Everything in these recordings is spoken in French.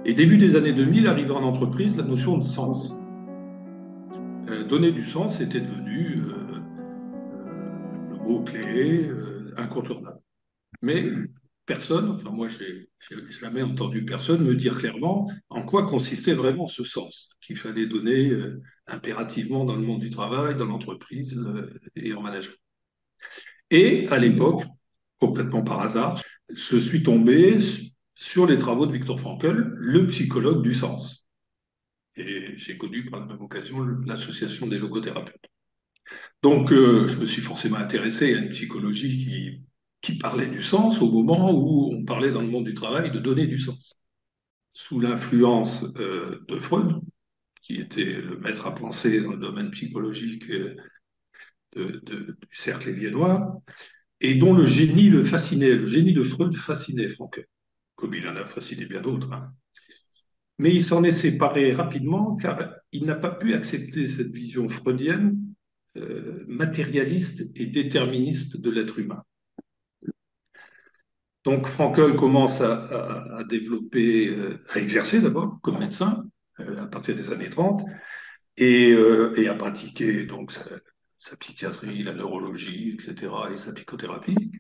Et début des années 2000, arrive en entreprise la notion de sens. Donner du sens était devenu le mot-clé incontournable. Mais personne, enfin moi j'ai jamais entendu personne me dire clairement en quoi consistait vraiment ce sens qu'il fallait donner impérativement dans le monde du travail, dans l'entreprise et en management. Et à l'époque, complètement par hasard, je suis tombé sur les travaux de Viktor Frankl, le psychologue du sens. Et j'ai connu par la même occasion l'association des logothérapeutes. Donc, je me suis forcément intéressé à une psychologie qui parlait du sens au moment où on parlait dans le monde du travail de donner du sens. Sous l'influence de Freud, qui était le maître à penser dans le domaine psychologique du cercle liénois, et dont le génie le fascinait. Le génie de Freud fascinait Franck, comme il en a fasciné bien d'autres. Hein. Mais il s'en est séparé rapidement car il n'a pas pu accepter cette vision freudienne matérialiste et déterministe de l'être humain. Donc Frankel commence à développer, à exercer d'abord comme médecin à partir des années 30 et à pratiquer donc sa psychiatrie, la neurologie, etc. et sa psychothérapie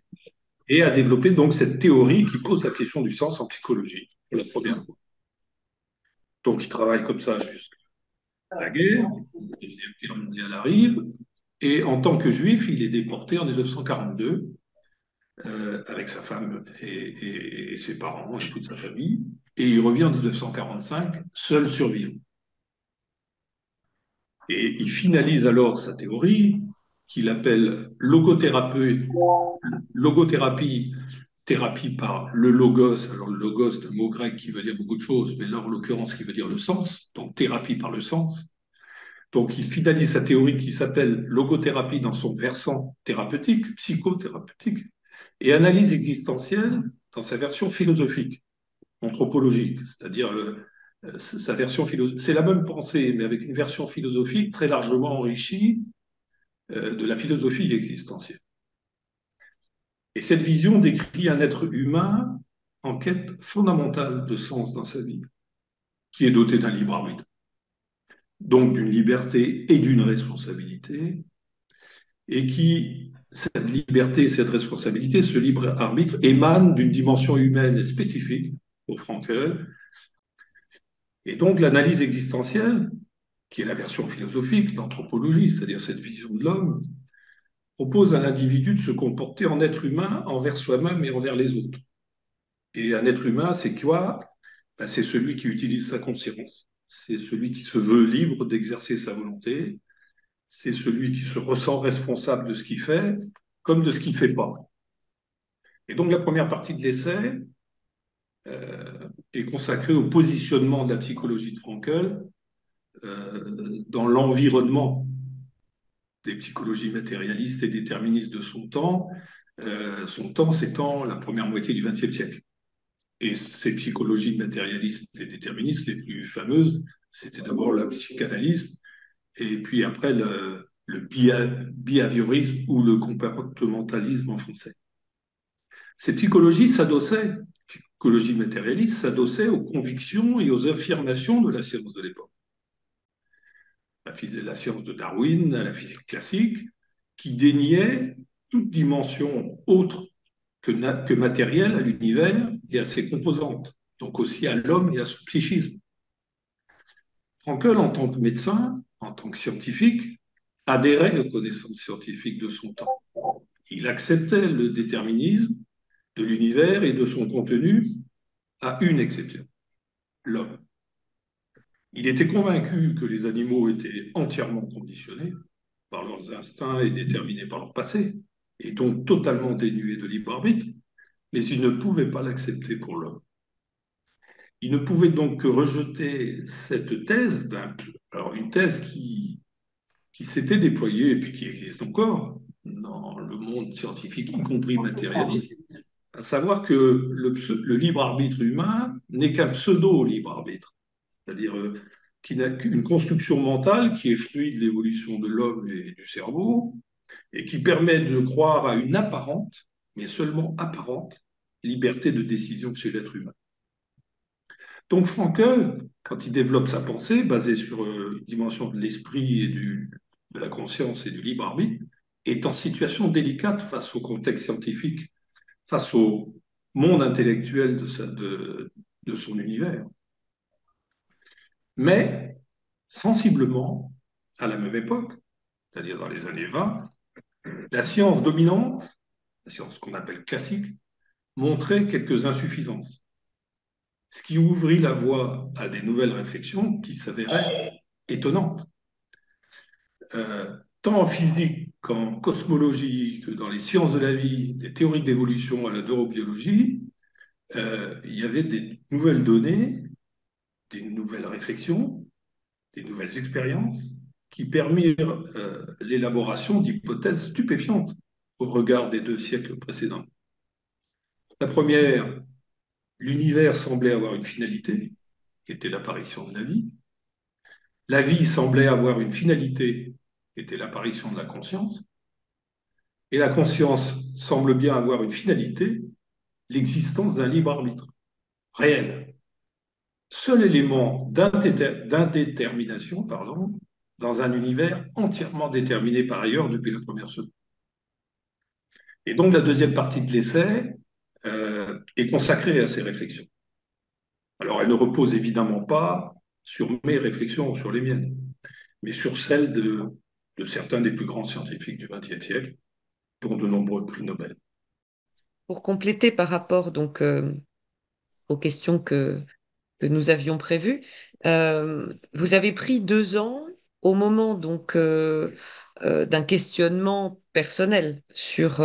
et à développer donc cette théorie qui pose la question du sens en psychologie pour la première fois. Donc il travaille comme ça jusqu'à la guerre, la Deuxième Guerre mondiale arrive et en tant que juif, il est déporté en 1942 avec sa femme et ses parents et toute sa famille. Et il revient en 1945 seul survivant. Et il finalise alors sa théorie qu'il appelle logothérapie, thérapie par le logos. Alors le logos, c'est un mot grec qui veut dire beaucoup de choses, mais là en l'occurrence qui veut dire le sens, donc thérapie par le sens. Donc il finalise sa théorie qui s'appelle logothérapie dans son versant thérapeutique, psychothérapeutique, et analyse existentielle dans sa version philosophique, anthropologique, c'est-à-dire sa version philosophique. C'est la même pensée, mais avec une version philosophique très largement enrichie de la philosophie existentielle. Et cette vision décrit un être humain en quête fondamentale de sens dans sa vie, qui est doté d'un libre arbitre, donc d'une liberté et d'une responsabilité, et qui, cette liberté, cette responsabilité, ce libre arbitre émane d'une dimension humaine spécifique pour Frankel. Et donc l'analyse existentielle, qui est la version philosophique, l'anthropologie, c'est-à-dire cette vision de l'homme, propose à l'individu de se comporter en être humain envers soi-même et envers les autres. Et un être humain, c'est quoi? Ben, c'est celui qui utilise sa conscience, c'est celui qui se veut libre d'exercer sa volonté, c'est celui qui se ressent responsable de ce qu'il fait comme de ce qu'il ne fait pas. Et donc la première partie de l'essai est consacrée au positionnement de la psychologie de Frankl dans l'environnement des psychologies matérialistes et déterministes de son temps s'étend la première moitié du XXe siècle. Et ces psychologies matérialistes et déterministes les plus fameuses, c'était d'abord la psychanalyse et puis après le behaviorisme ou le comportementalisme en français. Ces psychologie matérialiste, s'adossaient aux convictions et aux affirmations de la science de l'époque. La science de Darwin, la physique classique, qui déniait toute dimension autre que matérielle à l'univers et à ses composantes, donc aussi à l'homme et à son psychisme. Frankel, en tant que médecin, en tant que scientifique, adhérait aux connaissances scientifiques de son temps. Il acceptait le déterminisme de l'univers et de son contenu à une exception, l'homme. Il était convaincu que les animaux étaient entièrement conditionnés par leurs instincts et déterminés par leur passé, et donc totalement dénués de libre arbitre, mais il ne pouvait pas l'accepter pour l'homme. Il ne pouvait donc que rejeter cette thèse, alors une thèse qui s'était déployée et puis qui existe encore dans le monde scientifique, y compris matérialiste, à savoir que le libre arbitre humain n'est qu'un pseudo-libre arbitre, c'est-à-dire qui n'a qu'une construction mentale qui est fruit de l'évolution de l'homme et du cerveau, et qui permet de croire à une apparente, mais seulement apparente, liberté de décision chez l'être humain. Donc Frankel, quand il développe sa pensée, basée sur une dimension de l'esprit et de la conscience et du libre arbitre, est en situation délicate face au contexte scientifique, face au monde intellectuel de son univers. Mais sensiblement, à la même époque, c'est-à-dire dans les années 20, la science dominante, la science qu'on appelle classique, montrait quelques insuffisances, ce qui ouvrit la voie à des nouvelles réflexions qui s'avéraient étonnantes. Tant en physique qu'en cosmologie, que dans les sciences de la vie, des théories d'évolution à la neurobiologie, il y avait des nouvelles données, des nouvelles réflexions, des nouvelles expériences qui permirent l'élaboration d'hypothèses stupéfiantes au regard des 2 siècles précédents. La première, l'univers semblait avoir une finalité, qui était l'apparition de la vie. La vie semblait avoir une finalité, qui était l'apparition de la conscience. Et la conscience semble bien avoir une finalité, l'existence d'un libre arbitre réel. Seul élément d'indétermination, pardon, dans un univers entièrement déterminé par ailleurs depuis la première seconde. Et donc la deuxième partie de l'essai est consacrée à ces réflexions. Alors elle ne repose évidemment pas sur mes réflexions ou sur les miennes, mais sur celles de certains des plus grands scientifiques du XXe siècle, dont de nombreux prix Nobel. Pour compléter par rapport donc aux questions que nous avions prévues, vous avez pris 2 ans au moment donc d'un questionnement personnel sur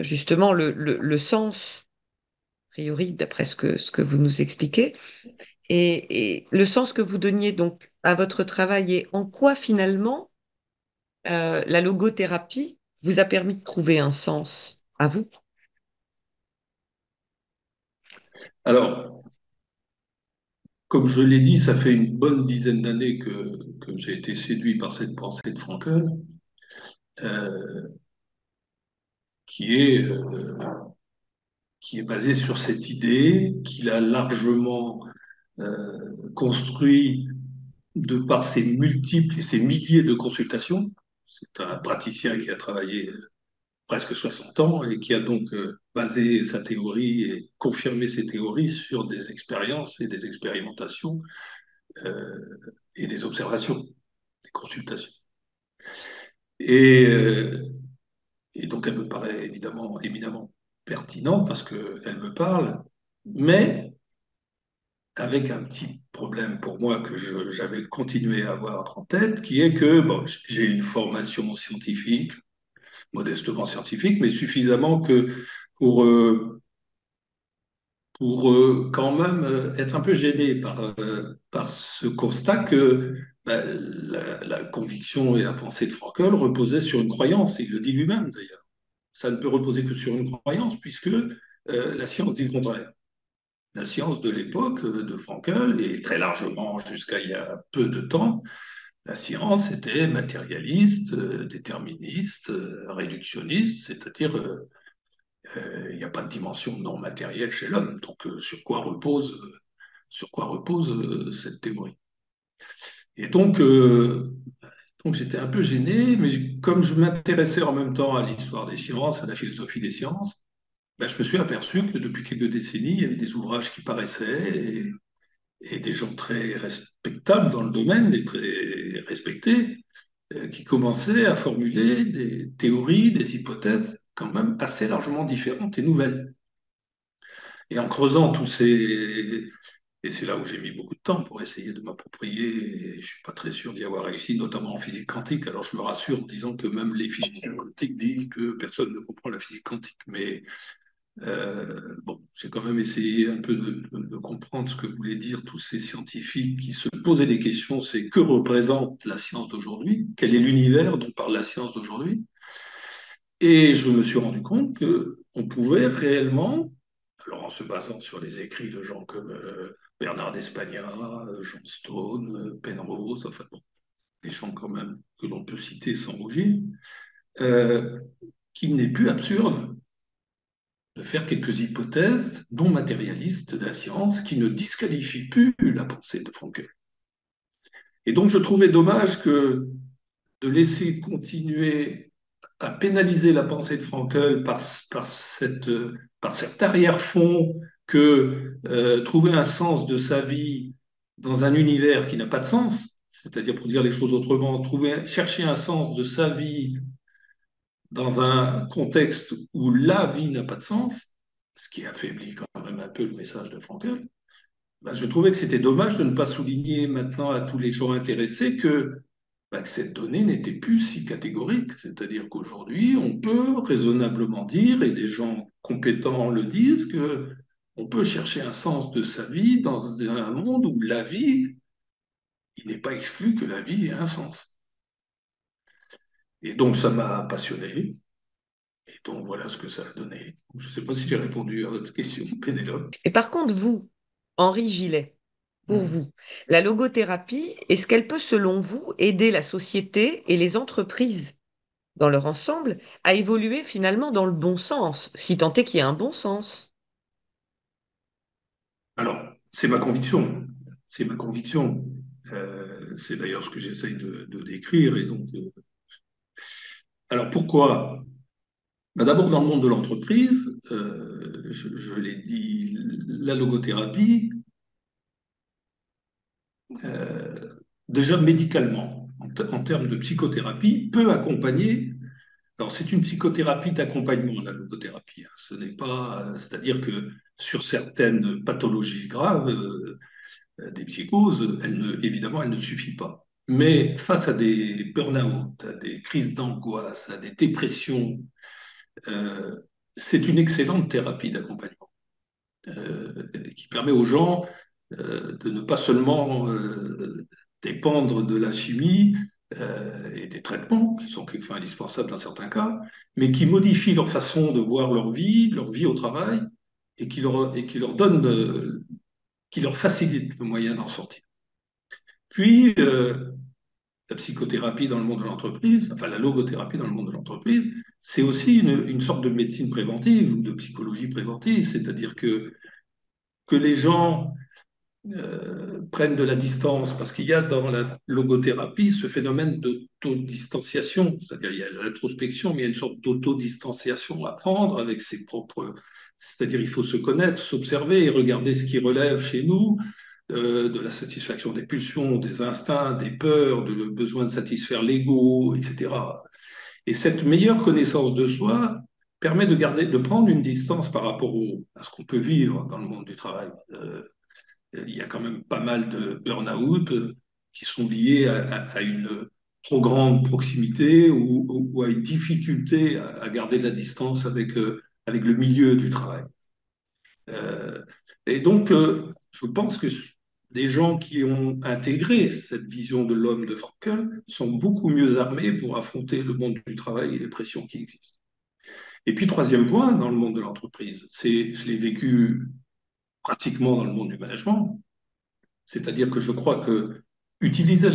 justement le sens, a priori, d'après ce que vous nous expliquez, et le sens que vous donniez donc à votre travail et en quoi finalement la logothérapie vous a permis de trouver un sens à vous. Alors, comme je l'ai dit, ça fait une bonne dizaine d'années que j'ai été séduit par cette pensée de Frankel, euh, qui est, euh, qui est basée sur cette idée qu'il a largement construit de par ses multiples et ses milliers de consultations. C'est un praticien qui a travaillé presque 60 ans et qui a donc basé sa théorie et confirmé ses théories sur des expériences et des expérimentations euh, et des observations, des consultations. Et, euh, et donc elle me paraît évidemment éminemment pertinente parce qu'elle me parle, mais avec un petit problème pour moi que j'avais continué à avoir en tête, qui est que bon, j'ai une formation scientifique, modestement scientifique, mais suffisamment que pour, euh, pour quand même être un peu gêné par ce constat que la conviction et la pensée de Frankel reposaient sur une croyance, il le dit lui-même d'ailleurs. Ça ne peut reposer que sur une croyance, puisque la science dit le contraire. La science de l'époque de Frankel, et très largement jusqu'à il y a peu de temps, la science était matérialiste, déterministe, réductionniste, c'est-à-dire il n'y a pas de dimension non matérielle chez l'homme. Donc sur quoi repose cette théorie? Et donc j'étais un peu gêné, mais comme je m'intéressais en même temps à l'histoire des sciences, à la philosophie des sciences, ben, je me suis aperçu que depuis quelques décennies, il y avait des ouvrages qui paraissaient et des gens très respectables dans le domaine, et très respectés, qui commençaient à formuler des théories, des hypothèses quand même assez largement différentes et nouvelles. Et en creusant tous ces... Et c'est là où j'ai mis beaucoup de temps pour essayer de m'approprier, et je ne suis pas très sûr d'y avoir réussi, notamment en physique quantique. Alors je me rassure en disant que même les physiciens quantiques disent que personne ne comprend la physique quantique, mais bon, j'ai quand même essayé un peu de comprendre ce que voulaient dire tous ces scientifiques qui se posaient des questions, c'est que représente la science d'aujourd'hui? Quel est l'univers dont parle la science d'aujourd'hui? Et je me suis rendu compte qu'on pouvait réellement, alors en se basant sur les écrits de gens comme Bernard d'Espagna, John Stone, Penrose, enfin bon, des gens quand même que l'on peut citer sans rougir, euh, qu'il n'est plus absurde de faire quelques hypothèses non matérialistes de la science qui ne disqualifient plus la pensée de Frankel. Et donc je trouvais dommage que de laisser continuer à pénaliser la pensée de Frankel par cet arrière-fond que trouver un sens de sa vie dans un univers qui n'a pas de sens, c'est-à-dire pour dire les choses autrement, chercher un sens de sa vie dans un contexte où la vie n'a pas de sens, ce qui affaiblit quand même un peu le message de Frankel, ben, je trouvais que c'était dommage de ne pas souligner maintenant à tous les gens intéressés que cette donnée n'était plus si catégorique. C'est-à-dire qu'aujourd'hui, on peut raisonnablement dire, et des gens compétents le disent, que on peut chercher un sens de sa vie dans un monde où la vie, il n'est pas exclu que la vie ait un sens. Et donc, ça m'a passionné. Et donc, voilà ce que ça a donné. Je ne sais pas si j'ai répondu à votre question, Pénélope. Et par contre, vous, Henri Gillet, pour vous, la logothérapie, est-ce qu'elle peut, selon vous, aider la société et les entreprises dans leur ensemble à évoluer finalement dans le bon sens, si tant est qu'il y a un bon sens? Alors, c'est ma conviction. C'est ma conviction. C'est d'ailleurs ce que j'essaye de décrire. Et donc, alors pourquoi? Ben, d'abord, dans le monde de l'entreprise, je l'ai dit, la logothérapie, euh, déjà médicalement, en termes de psychothérapie, peut accompagner. Alors, c'est une psychothérapie d'accompagnement, la logothérapie, hein. Ce n'est pas, c'est-à-dire que sur certaines pathologies graves, des psychoses, évidemment, elle ne suffit pas. Mais face à des burn-out, à des crises d'angoisse, à des dépressions, euh, c'est une excellente thérapie d'accompagnement qui permet aux gens de ne pas seulement dépendre de la chimie et des traitements, qui sont quelquefois indispensables dans certains cas, mais qui modifient leur façon de voir leur vie au travail, et qui leur donne, qui leur facilite le moyen d'en sortir. Puis, la psychothérapie dans le monde de l'entreprise, enfin la logothérapie dans le monde de l'entreprise, c'est aussi une sorte de médecine préventive ou de psychologie préventive, c'est-à-dire que les gens prennent de la distance, parce qu'il y a dans la logothérapie ce phénomène d'autodistanciation, c'est-à-dire il y a l'introspection, mais il y a une sorte d'autodistanciation à prendre avec ses propres... C'est-à-dire il faut se connaître, s'observer et regarder ce qui relève chez nous, de la satisfaction des pulsions, des instincts, des peurs, de le besoin de satisfaire l'ego, etc. Et cette meilleure connaissance de soi permet de prendre une distance par rapport à ce qu'on peut vivre dans le monde du travail. Il y a quand même pas mal de burn-out qui sont liés à une trop grande proximité ou à une difficulté à garder de la distance avec le milieu du travail. Euh, et donc, je pense que des gens qui ont intégré cette vision de l'homme de Frankel sont beaucoup mieux armés pour affronter le monde du travail et les pressions qui existent. Et puis, troisième point, dans le monde de l'entreprise, je l'ai vécu pratiquement dans le monde du management, c'est-à-dire que je crois que utiliser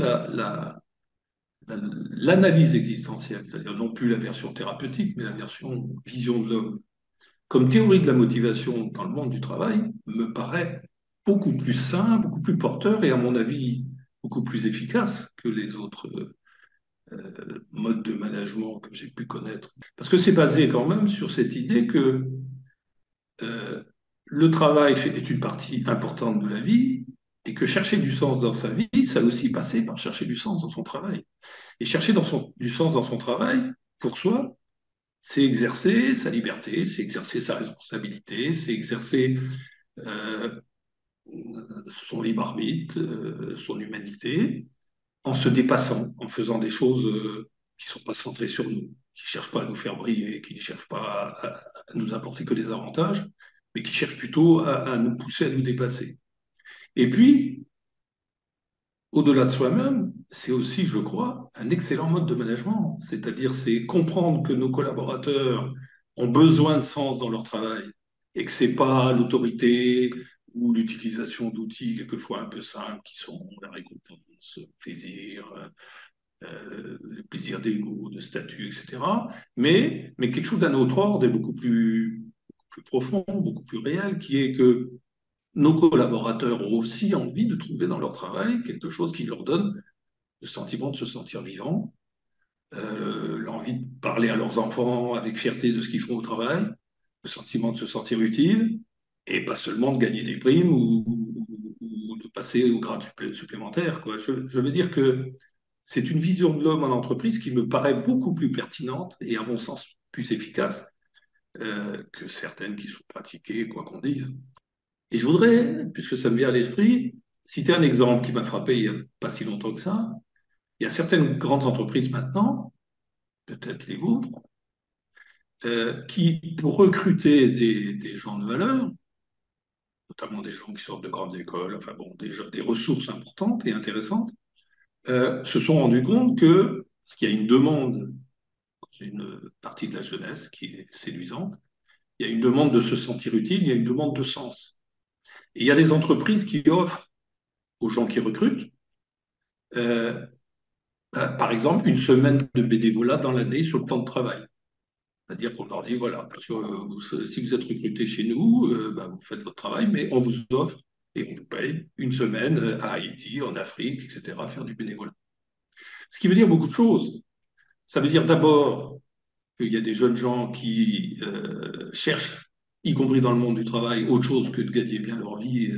l'analyse existentielle, c'est-à-dire non plus la version thérapeutique, mais la version vision de l'homme, comme théorie de la motivation dans le monde du travail, me paraît beaucoup plus sain, beaucoup plus porteur et à mon avis beaucoup plus efficace que les autres modes de management que j'ai pu connaître. Parce que c'est basé quand même sur cette idée que euh, le travail est une partie importante de la vie et que chercher du sens dans sa vie, ça a aussi passé par chercher du sens dans son travail. Et chercher du sens dans son travail, pour soi, c'est exercer sa liberté, c'est exercer sa responsabilité, c'est exercer euh, son libre arbitre, son humanité, en se dépassant, en faisant des choses qui ne sont pas centrées sur nous, qui ne cherchent pas à nous faire briller, qui ne cherchent pas à nous apporter que des avantages, mais qui cherchent plutôt à nous pousser à nous dépasser. Et puis, au-delà de soi-même, c'est aussi, je crois, un excellent mode de management. C'est-à-dire, c'est comprendre que nos collaborateurs ont besoin de sens dans leur travail et que ce n'est pas l'autorité ou l'utilisation d'outils quelquefois un peu simples qui sont la récompense, le plaisir d'ego, de statut, etc. Mais quelque chose d'un autre ordre et beaucoup plus plus profond, beaucoup plus réel, qui est que nos collaborateurs ont aussi envie de trouver dans leur travail quelque chose qui leur donne le sentiment de se sentir vivant, l'envie de parler à leurs enfants avec fierté de ce qu'ils font au travail, le sentiment de se sentir utile, et pas seulement de gagner des primes ou de passer au grade supplémentaire, quoi. Je veux dire que c'est une vision de l'homme en entreprise qui me paraît beaucoup plus pertinente et, à mon sens, plus efficace que certaines qui sont pratiquées, quoi qu'on dise. Et je voudrais, puisque ça me vient à l'esprit, citer un exemple qui m'a frappé il n'y a pas si longtemps que ça. Il y a certaines grandes entreprises maintenant, peut-être les vôtres, qui, pour recruter des gens de valeur, notamment des gens qui sortent de grandes écoles, enfin bon, des ressources importantes et intéressantes, se sont rendus compte que, parce qu'il y a une demande dans une partie de la jeunesse qui est séduisante, il y a une demande de se sentir utile, il y a une demande de sens. Et il y a des entreprises qui offrent aux gens qui recrutent, euh, par exemple, une semaine de bénévolat dans l'année sur le temps de travail. C'est-à-dire qu'on leur dit, voilà, si vous êtes recruté chez nous, bah, vous faites votre travail, mais on vous offre et on vous paye une semaine à Haïti, en Afrique, etc., à faire du bénévolat. Ce qui veut dire beaucoup de choses. Ça veut dire d'abord qu'il y a des jeunes gens qui cherchent, y compris dans le monde du travail, autre chose que de gagner bien leur vie.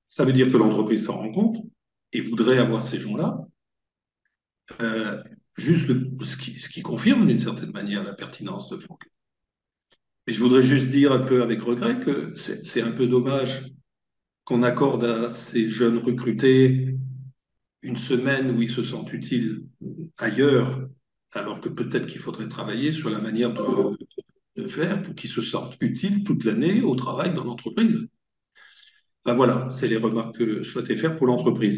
Ça veut dire que l'entreprise s'en rend compte et voudrait avoir ces gens-là. Euh, juste ce qui confirme d'une certaine manière la pertinence de Franck. Et je voudrais juste dire un peu avec regret que c'est un peu dommage qu'on accorde à ces jeunes recrutés une semaine où ils se sentent utiles ailleurs, alors que peut-être qu'il faudrait travailler sur la manière de faire pour qu'ils se sentent utiles toute l'année au travail dans l'entreprise. Ben voilà, c'est les remarques que je souhaitais faire pour l'entreprise.